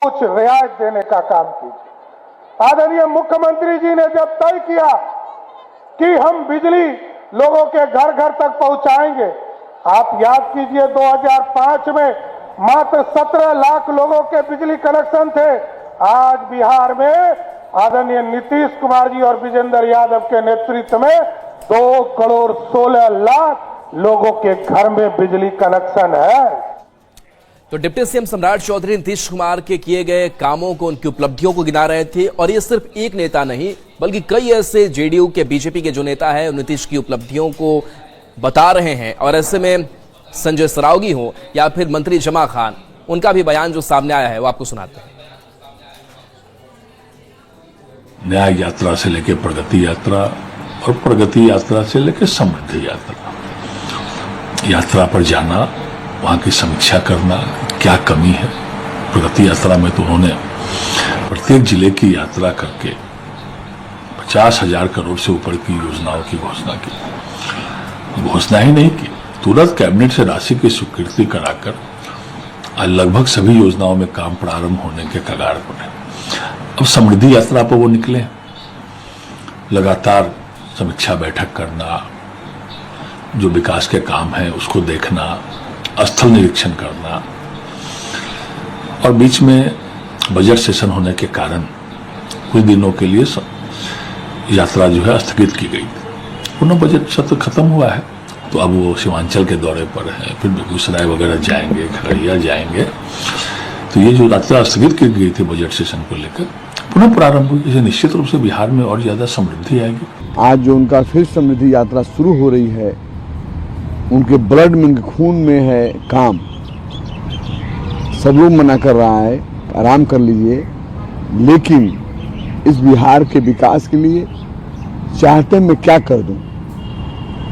कुछ रियायत देने का काम कीजिए। आदरणीय मुख्यमंत्री जी ने जब तय किया कि हम बिजली लोगों के घर घर तक पहुंचाएंगे, आप याद कीजिए 2005 में मात्र 17 लाख लोगों के बिजली कनेक्शन थे। आज बिहार में आदरणीय नीतीश कुमार जी और विजेंद्र यादव के नेतृत्व में 2 करोड़ 16 लाख लोगों के घर में बिजली कनेक्शन है। तो डिप्टी सीएम सम्राट चौधरी नीतीश कुमार के किए गए कामों को, उनकी उपलब्धियों को गिना रहे थे। और ये सिर्फ एक नेता नहीं बल्कि कई ऐसे जेडीयू के, बीजेपी के जो नेता है नीतीश की उपलब्धियों को बता रहे हैं। और ऐसे में संजय सरावगी हो या फिर मंत्री जमा खान, उनका भी बयान जो सामने आया है वो आपको सुनाते हैं। न्याय यात्रा से लेकर प्रगति यात्रा और प्रगति यात्रा से लेकर समृद्धि यात्रा पर जाना, वहां की समीक्षा करना, क्या कमी है। प्रगति यात्रा में तो उन्होंने प्रत्येक जिले की यात्रा करके 50,000 करोड़ से ऊपर की योजनाओं की घोषणा की। घोषणा ही नहीं की, तुरंत कैबिनेट से राशि की स्वीकृति कराकर आज लगभग सभी योजनाओं में काम प्रारंभ होने के कगार पर है। अब समृद्धि यात्रा पर वो निकले, लगातार समीक्षा बैठक करना, जो विकास के काम है उसको देखना, स्थल निरीक्षण करना। और बीच में बजट सेशन होने के कारण कुछ दिनों के लिए यात्रा जो है स्थगित की गई। पुनः बजट सत्र खत्म हुआ है तो अब वो सीमांचल के दौरे पर है, फिर बेगूसराय वगैरह जाएंगे, खगड़िया जाएंगे। तो ये जो यात्रा स्थगित की गई थी बजट सेशन को लेकर, पुनः प्रारंभ हुई। इसे निश्चित रूप से बिहार में और ज्यादा समृद्धि आएगी। आज जो उनका फिर समृद्धि यात्रा शुरू हो रही है, उनके ब्लड में, उनके खून में है काम। सब लोग मना कर रहा है आराम कर लीजिए, लेकिन इस बिहार के विकास के लिए चाहते मैं क्या कर दूं।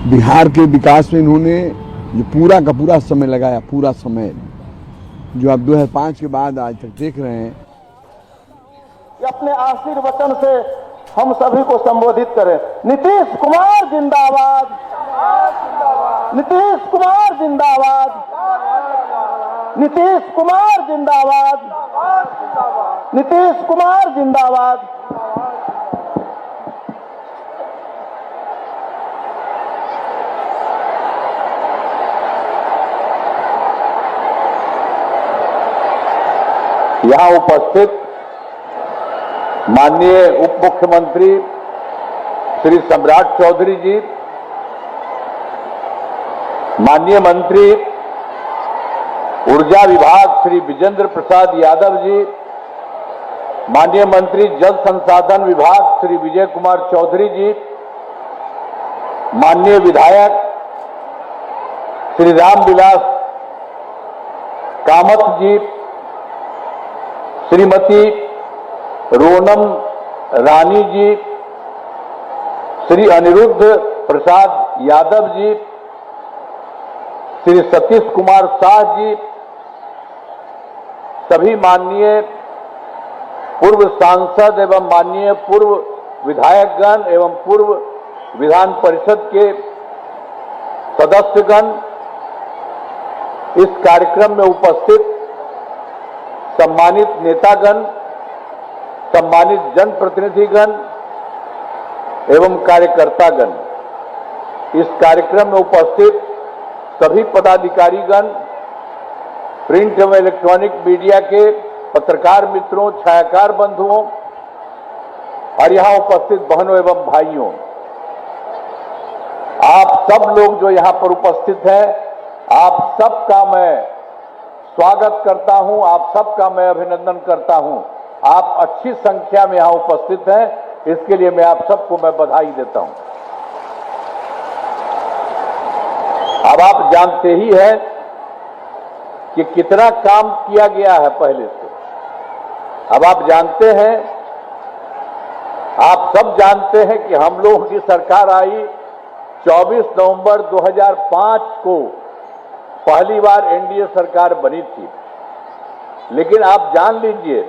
बिहार के विकास में इन्होंने जो पूरा का पूरा समय लगाया, पूरा समय जो आप 2005 के बाद आज तक देख रहे हैं। अपने आशीर्वचन से हम सभी को संबोधित करें। नीतीश कुमार जिंदाबाद, नीतीश कुमार जिंदाबाद, नीतीश कुमार जिंदाबाद, नीतीश कुमार जिंदाबाद। यहाँ उपस्थित माननीय उप मुख्यमंत्री श्री सम्राट चौधरी जी, माननीय मंत्री ऊर्जा विभाग श्री विजेंद्र प्रसाद यादव जी, माननीय मंत्री जल संसाधन विभाग श्री विजय कुमार चौधरी जी, माननीय विधायक श्री रामविलास कामत जी, श्रीमती रोनम रानी जी, श्री अनिरुद्ध प्रसाद यादव जी, श्री सतीश कुमार शाह जी, सभी माननीय पूर्व सांसद एवं माननीय पूर्व विधायकगण एवं पूर्व विधान परिषद के सदस्यगण, इस कार्यक्रम में उपस्थित सम्मानित नेतागण, सम्मानित जनप्रतिनिधिगण एवं कार्यकर्तागण, इस कार्यक्रम में उपस्थित सभी पदाधिकारीगण, प्रिंट एवं इलेक्ट्रॉनिक मीडिया के पत्रकार मित्रों, छायाकार बंधुओं और यहां उपस्थित बहनों एवं भाइयों, आप सब लोग जो यहां पर उपस्थित हैं, आप सबका मैं स्वागत करता हूं, आप सबका मैं अभिनंदन करता हूं। आप अच्छी संख्या में यहां उपस्थित हैं, इसके लिए मैं आप सबको मैं बधाई देता हूं। अब आप जानते ही हैं कि कितना काम किया गया है पहले से। अब आप जानते हैं, आप सब जानते हैं कि हम लोगों की सरकार आई 24 नवंबर 2005 को, पहली बार एनडीए सरकार बनी थी। लेकिन आप जान लीजिए,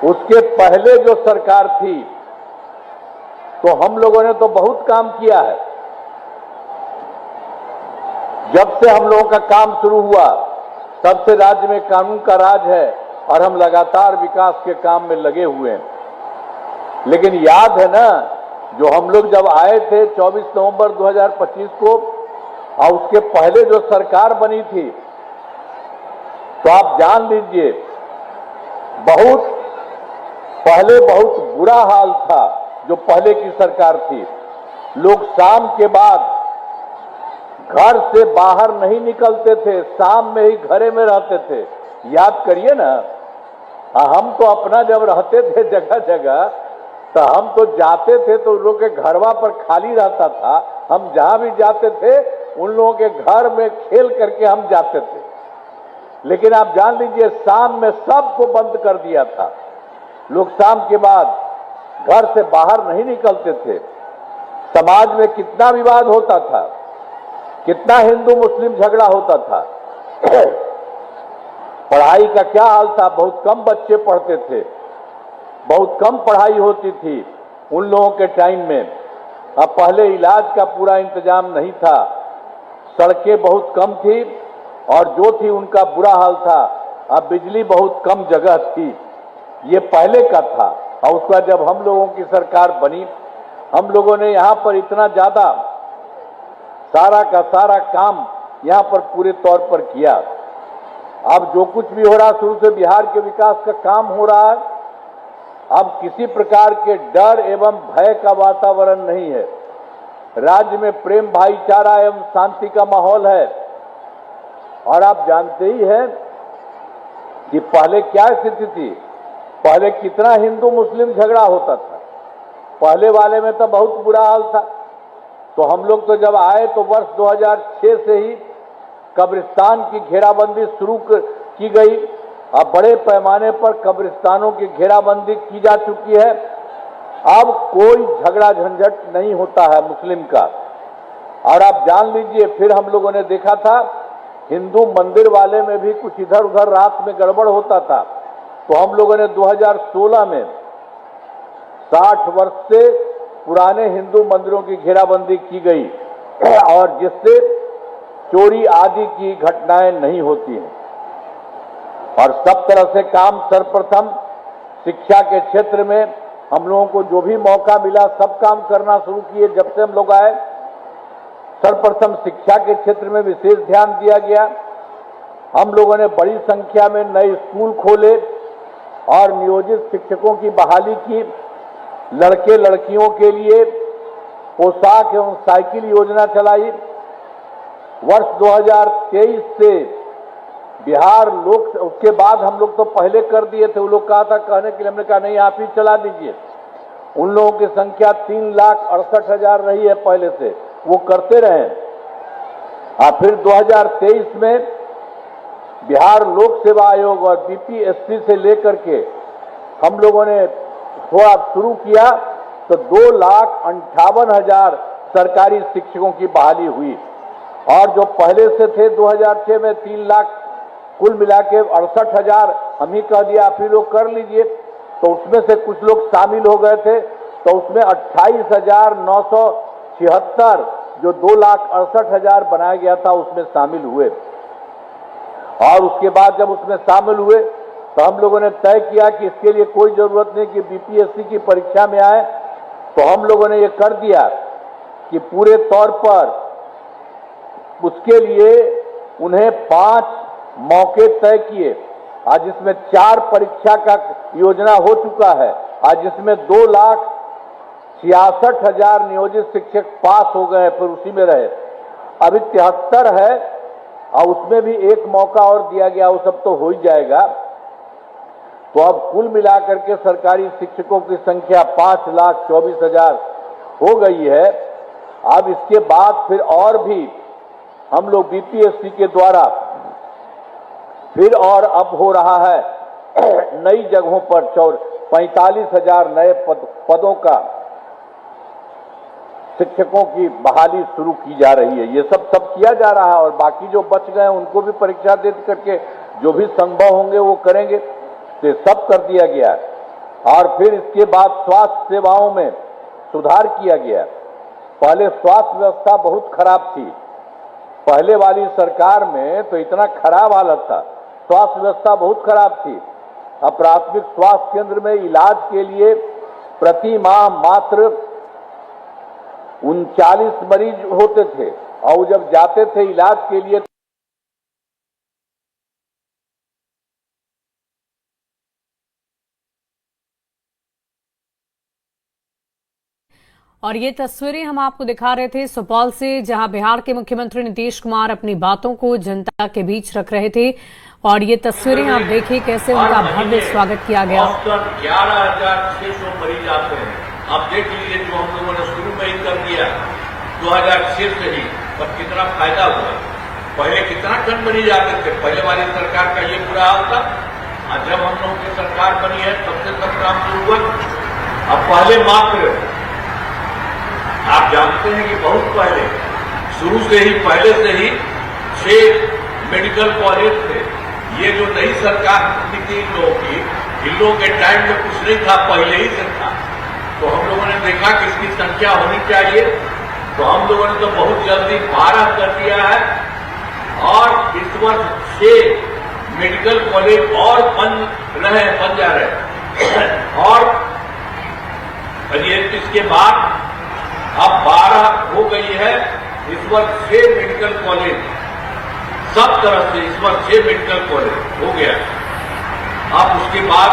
उसके पहले जो सरकार थी तो हम लोगों ने तो बहुत काम किया है। जब से हम लोगों का काम शुरू हुआ तब से राज्य में कानून का राज है, और हम लगातार विकास के काम में लगे हुए हैं। लेकिन याद है ना, जो हम लोग जब आए थे 24 नवंबर 2025 को और उसके पहले जो सरकार बनी थी, तो आप जान लीजिए बहुत पहले बहुत बुरा हाल था। जो पहले की सरकार थी, लोग शाम के बाद घर से बाहर नहीं निकलते थे, शाम में ही घरे में रहते थे। याद करिए ना, हम तो अपना जब रहते थे जगह जगह, तो हम तो जाते थे तो उन लोगों के घरवा पर खाली रहता था। हम जहां भी जाते थे उन लोगों के घर में खेल करके हम जाते थे। लेकिन आप जान लीजिए शाम में सबको बंद कर दिया था। लोग शाम के बाद घर से बाहर नहीं निकलते थे। समाज में कितना विवाद होता था, कितना हिंदू मुस्लिम झगड़ा होता था। पढ़ाई का क्या हाल था, बहुत कम बच्चे पढ़ते थे, बहुत कम पढ़ाई होती थी उन लोगों के टाइम में। अब पहले इलाज का पूरा इंतजाम नहीं था, सड़कें बहुत कम थी और जो थी उनका बुरा हाल था। अब बिजली बहुत कम जगह थी, ये पहले का था। और उसके बाद जब हम लोगों की सरकार बनी, हम लोगों ने यहाँ पर इतना ज्यादा सारा का सारा काम यहाँ पर पूरे तौर पर किया। अब जो कुछ भी हो रहा, शुरू से बिहार के विकास का काम हो रहा है। अब किसी प्रकार के डर एवं भय का वातावरण नहीं है। राज्य में प्रेम भाईचारा एवं शांति का माहौल है। और आप जानते ही हैं कि पहले क्या स्थिति थी, पहले कितना हिंदू मुस्लिम झगड़ा होता था। पहले वाले में तो बहुत बुरा हाल था। तो हम लोग तो जब आए तो वर्ष 2006 से ही कब्रिस्तान की घेराबंदी शुरू की गई। अब बड़े पैमाने पर कब्रिस्तानों की घेराबंदी की जा चुकी है। अब कोई झगड़ा झंझट नहीं होता है मुस्लिम का। और आप जान लीजिए, फिर हम लोगों ने देखा था हिंदू मंदिर वाले में भी कुछ इधर उधर रात में गड़बड़ होता था। तो हम लोगों ने 2016 में 60 वर्ष से पुराने हिंदू मंदिरों की घेराबंदी की गई और जिससे चोरी आदि की घटनाएं नहीं होती हैं। और सब तरह से काम सर्वप्रथम शिक्षा के क्षेत्र में हम लोगों को जो भी मौका मिला सब काम करना शुरू किए। जब से हम लोग आए, सर्वप्रथम शिक्षा के क्षेत्र में विशेष ध्यान दिया गया। हम लोगों ने बड़ी संख्या में नए स्कूल खोले और नियोजित शिक्षकों की बहाली की। लड़के लड़कियों के लिए पोशाक एवं साइकिल योजना चलाई। वर्ष 2023 से बिहार लोक, उसके बाद हम लोग तो पहले कर दिए थे, वो लोग कहा था कहने के लिए, हमने कहा नहीं आप ही चला दीजिए। उन लोगों की संख्या 3,68,000 रही है पहले से, वो करते रहे। फिर 2023 में बिहार लोक सेवा आयोग और बीपीएससी से लेकर के हम लोगों ने थोड़ा शुरू किया तो 2,58,000 सरकारी शिक्षकों की बहाली हुई। और जो पहले से थे 2006 में 3 लाख, कुल मिला के 68,000 हम ही कह दिया आप ही लोग कर लीजिए। तो उसमें से कुछ लोग शामिल हो गए थे, तो उसमें 28,976 जो 2,68,000 बनाया गया था उसमें शामिल हुए। और उसके बाद जब उसमें शामिल हुए तो हम लोगों ने तय किया कि इसके लिए कोई जरूरत नहीं कि बीपीएससी की परीक्षा में आए। तो हम लोगों ने ये कर दिया कि पूरे तौर पर उसके लिए उन्हें 5 मौके तय किए। आज इसमें 4 परीक्षा का योजना हो चुका है। आज इसमें 2,66,000 नियोजित शिक्षक पास हो गए, फिर उसी में रहे। अभी 73 है और उसमें भी 1 मौका और दिया गया, वो सब तो हो ही जाएगा। तो अब कुल मिलाकर के सरकारी शिक्षकों की संख्या 5,24,000 हो गई है। अब इसके बाद फिर और भी हम लोग बीपीएससी के द्वारा फिर और अब हो रहा है नई जगहों पर 45,000 नए पदों का शिक्षकों की बहाली शुरू की जा रही है। ये सब किया जा रहा है और बाकी जो बच गए उनको भी परीक्षा दे करके जो भी संभव होंगे वो करेंगे। तो सब कर दिया गया। और फिर इसके बाद स्वास्थ्य सेवाओं में सुधार किया गया। पहले स्वास्थ्य व्यवस्था बहुत खराब थी। पहले वाली सरकार में तो इतना खराब हालत था, स्वास्थ्य व्यवस्था बहुत खराब थी। अब प्राथमिक स्वास्थ्य केंद्र में इलाज के लिए प्रति माह मात्र 39 मरीज होते थे और जब जाते थे इलाज के लिए और ये तस्वीरें हम आपको दिखा रहे थे सुपौल से, जहां बिहार के मुख्यमंत्री नीतीश कुमार अपनी बातों को जनता के बीच रख रहे थे। और ये तस्वीरें आप देखिए कैसे उनका भव्य स्वागत किया गया। 11,600 मरीज आते हैं। आप देख लीजिए जो हम लोगों ने शुरू में ही कर दिया 2006 से ही, पर कितना फायदा हुआ। पहले कितना कम मरीज आते थे, पहले वाली सरकार का ये बुरा हाल था। और जब हम लोगों की सरकार बनी है तब से सब काम शुरू हुआ। अब पहले मात्र आप जानते हैं कि बहुत पहले शुरू से ही पहले से ही 6 मेडिकल कॉलेज थे। ये जो नई सरकार थी इन लोगों की, इन लोगों के टाइम में कुछ नहीं था, पहले ही से था। तो हम लोगों ने देखा कि इसकी संख्या होनी चाहिए, तो हम लोगों ने तो बहुत जल्दी 12 कर दिया है। और इस वर्ष 6 मेडिकल कॉलेज और बन जा रहे और इसके बाद अब 12 हो गई है। इस वर्ष 6 मेडिकल कॉलेज सब तरफ से, इस वर्ष 6 मेडिकल कॉलेज हो गया। अब उसके बाद